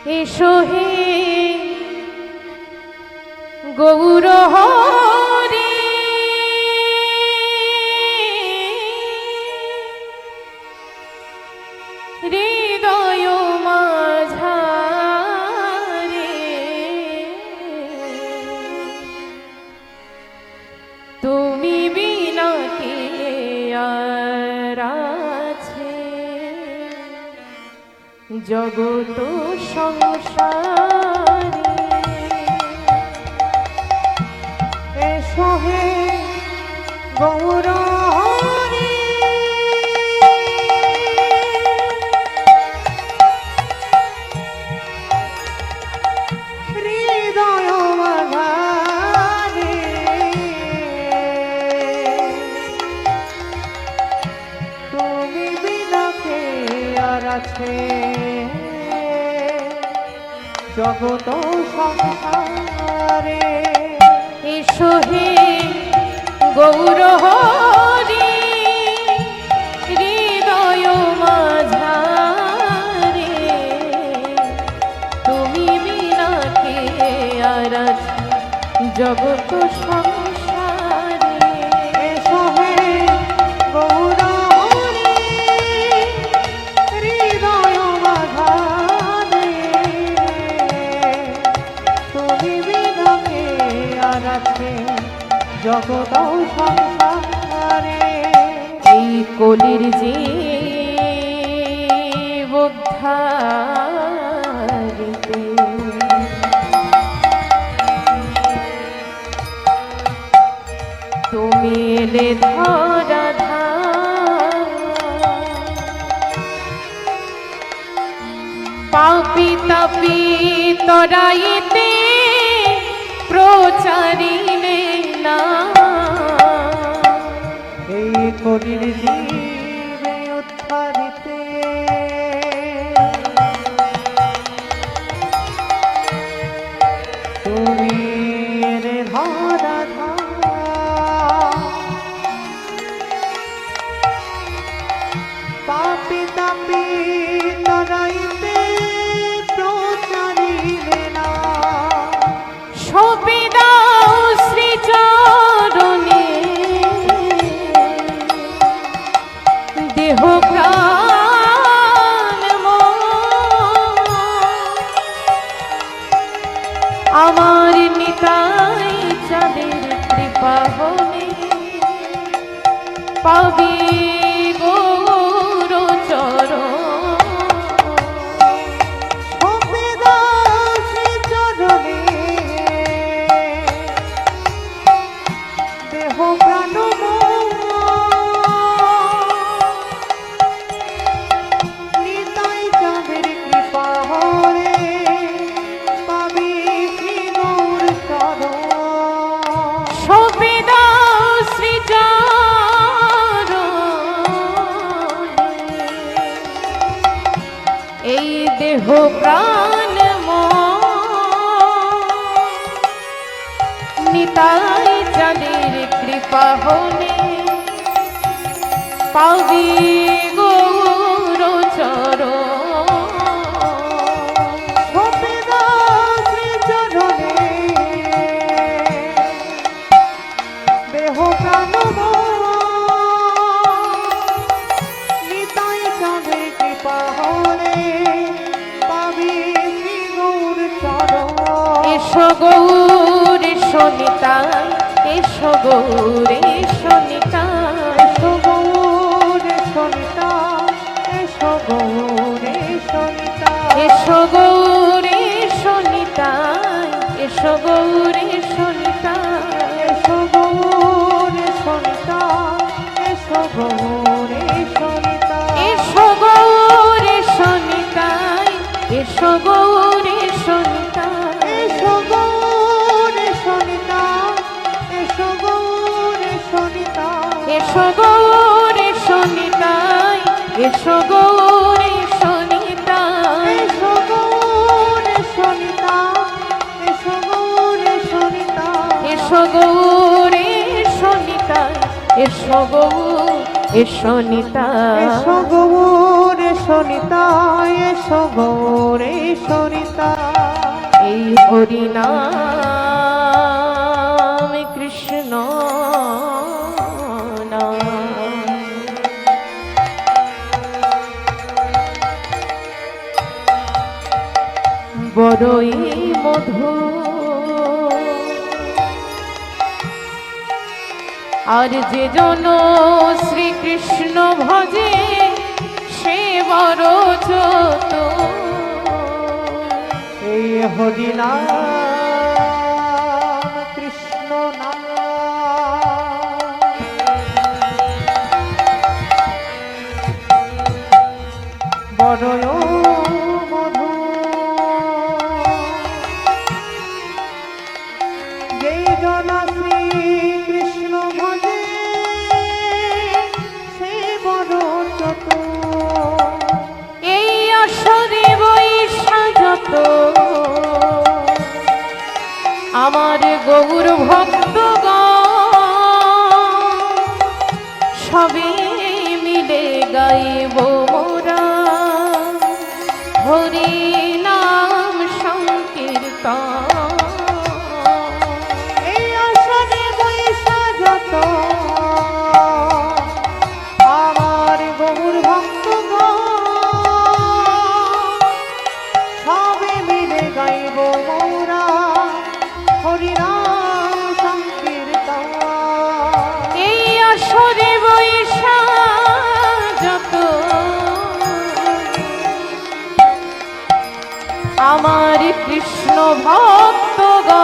এসো হে গৌর হরি হৃদয় মাঝারে তুমি বিনা কে আর আছে জগত সংসারে। এসো হে গৌর হরি হৃদয় মাঝারে তুমি বিনা কে আর আছে জগত সংসারে। এসো হে গৌর হরি হৃদয় মাঝারে তুমি বিনা কে আর আছে জগত সংসারে। এসো হে গৌর হরি হৃদয় মাঝারে তুমি বিনা কে আর আছে জগত সংসারে। এই কলির জীব উদ্ধারিতে তুমি এলে ধরাধার পাপী তাপী তরাইতে প্রচারিলে না। এই কলির জীবে উদ্ধারিতে তুমি রে ধরাধার পাপী তাপী তরাইতে প্রচারিলে না। সবিদাও শ্রীচরণে দেহ প্রাণ আমার নিতাই চাঁদের কৃপা হলে পাবি গৌর চরণ। এই দেহ প্রাণ নিতাই চাঁদের কৃপা হলে পাবি গৌর চরণ। দেহ প্রাণ নিতাই চাঁদের কৃপা হলে পাবি গৌর চরণ। এসো গৌর এসো নিতাই এসো গৌর এসো নিতাই এসো গৌর এসো নিতাই এসো গৌর এসো নিতাই এসো গৌর এসো নিতাই এসো গৌর এসো নিতাই এসো গৌর এসো নিতাই এসো গৌর এসো নিতাই এসো গৌর এসো নিতাই এসো গৌর এসো নিতাই এসো গৌর এসো নিতাই এসো গৌর এসো নিতাই এসো গৌর এসো নিতাই এসো গৌর এসো নিতাই এসো গৌর এসো নিতাই এসো গৌর এসো নিতাই এসো গৌর এসো নিতাই এসো গৌর এসো নিতাই এসো গৌর নিতাই, এসো গৌর এসো নিতাই। এই হরিনাম কৃষ্ণ নাম, বড়ই মধুর। আর যে জন শ্রীকৃষ্ণ ভজে সে বড় যত। এই হরিনাম কৃষ্ণ নাম বড়ই মধু। যেই জন শ্রীকৃষ্ণ ভজে সে বড় যত। এই আসরে বৈশা যত আমার গৌর ভক্তগণ, সবে মিলে গাইব মোরা হরি নাম সংকীর্তন। এই আসরে বৈশা যত আমার গৌর ভক্তগণ, সবে মিলে গাইব মোরা হরিনাম সংকীর্তন। এই আসরে বৈশা যত আমার কৃষ্ণ ভক্তগণ,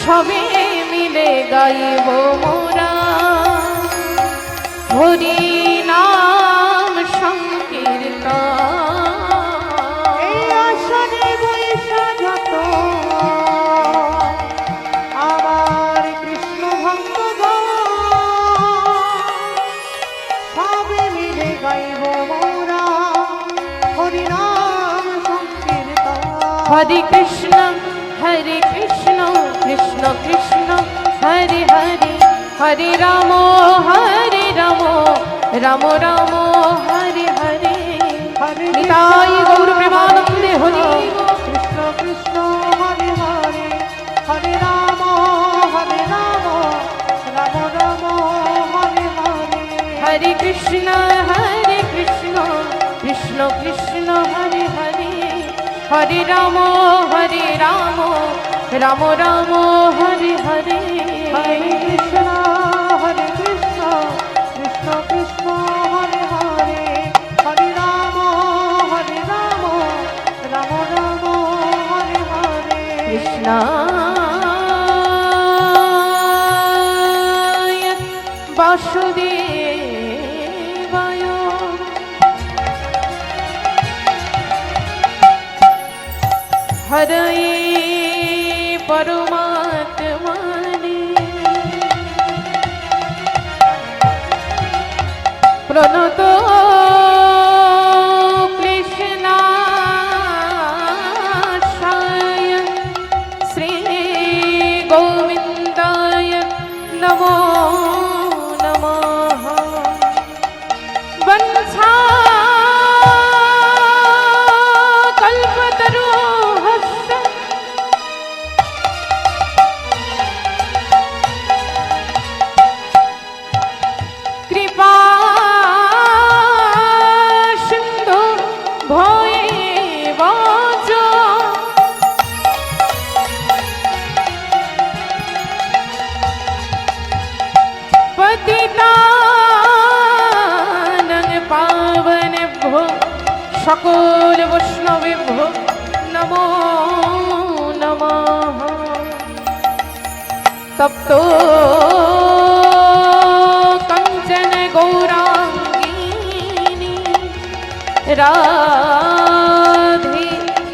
সবে মিলে গাইব মোরা হরি নাম সংকীর্তন। এই আসরে বৈশা যত আমার কৃষ্ণ ভক্তগণ, সবে মিলে গাইব মোরা হরিনাম সংকীর্তন। হরে কৃষ্ণ কৃষ্ণ কৃষ্ণ হরে হরে, হরে রাম রাম রাম হরে হরে। নিতাই গৌর প্রেমানন্দে হরি। কৃষ্ণ কৃষ্ণ হরে হরে, হরে রাম রাম রাম হরে হরে। হরে কৃষ্ণ কৃষ্ণ কৃষ্ণ হরে হরে, হরে রাম রাম রাম হরে হরে। হরে কৃষ্ণ কৃষ্ণ কৃষ্ণ হরে হরে, হরে রাম রাম রাম হরে হরে। কৃষ্ণায় বাসুদেবায় হরে পরমাত্মনে প্রণত কৃষ্ণায় শ্রী গোবিন্দায় নমো নমঃ। বঞ্ছা কল্পতরুহস্য কৃপা সিন্ধু ভয়েব চ পতিতানং পাবনেভ্যো সকল বৈষ্ণবেভ্যো নমো নমঃ। তপ্ত কাঞ্চন গৌরাঙ্গিনী রাধে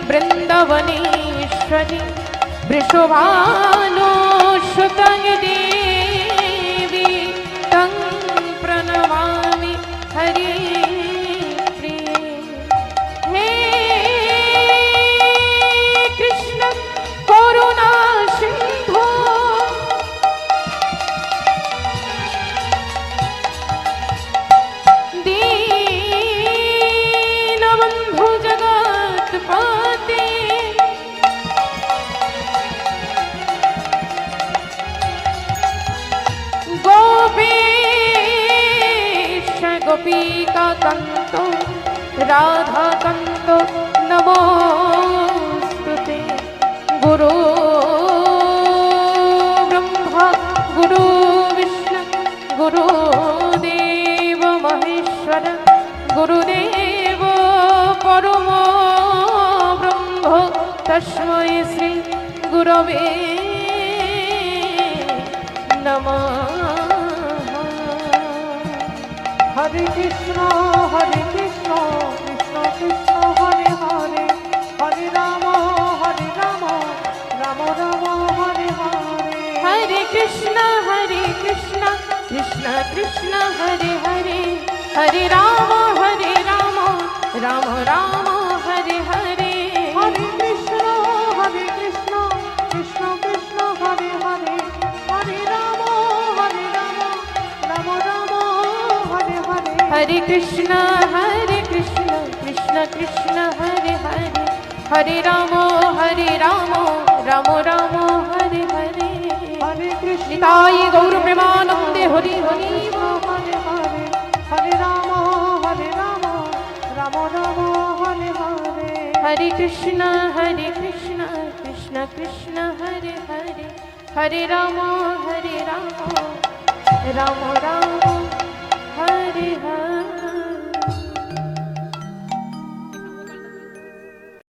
বৃন্দাবনেশ্বরী বৃষভানুসুতং দেবী তং প্রণমামি হরে প্রিয়ে। হে কৃষ্ণ করুণা সিন্ধু গোপিকা কান্ত রাধা কান্ত নমস্তুতে। গুরু ব্রহ্মা গুরু বিষ্ণু গুরুদেব মহেশ্বর গুরুদেব পরম ব্রহ্ম তস্मै শ্রী গুরবে নমঃ। হরে কৃষ্ণ কৃষ্ণ কৃষ্ণ হরে হরে, হরে রাম রাম রাম হরে হরে। হরে কৃষ্ণ কৃষ্ণ কৃষ্ণ হরে হরে, হরে রাম রাম রাম হরে হরে। হরে কৃষ্ণ কৃষ্ণ কৃষ্ণ হরে হরে, হরে রাম রাম রাম হরে হরে। হরে কৃষ্ণ কৃষ্ণ কৃষ্ণ হরে হরে, হরে রাম রাম রাম হরে হরে। হরে কৃষ্ণ নিতাই গৌর প্রেমানন্দে হরি হরি বল। হরে হরে, হরে রাম রাম রাম হরে হরে। হরে কৃষ্ণ কৃষ্ণ কৃষ্ণ হরে হরে, হরে রাম রাম রাম হরে হরে।